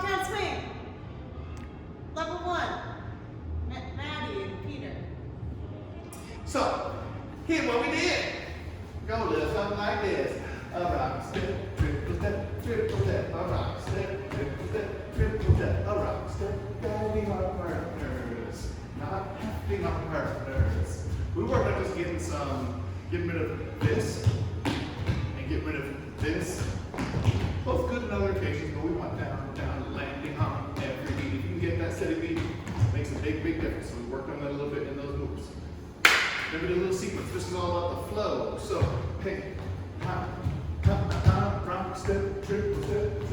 Uptown Swing. Level 1. Maddie and Peter. So, here's what we did. Go a little something like this. A rock step, triple step, triple step. A rock step, triple step, triple step. A rock step, guiding our partners, not having our partners. We worked on just getting rid of this and get rid of this. Both good in other occasions, but we want down, down, landing on every beat. If you can get that steady beat, it makes a big, big difference. So we worked on that a little bit in those moves. Then we did a little sequence. This is all about the flow. So, hey, hop, hop, hop, rock, step, triple step,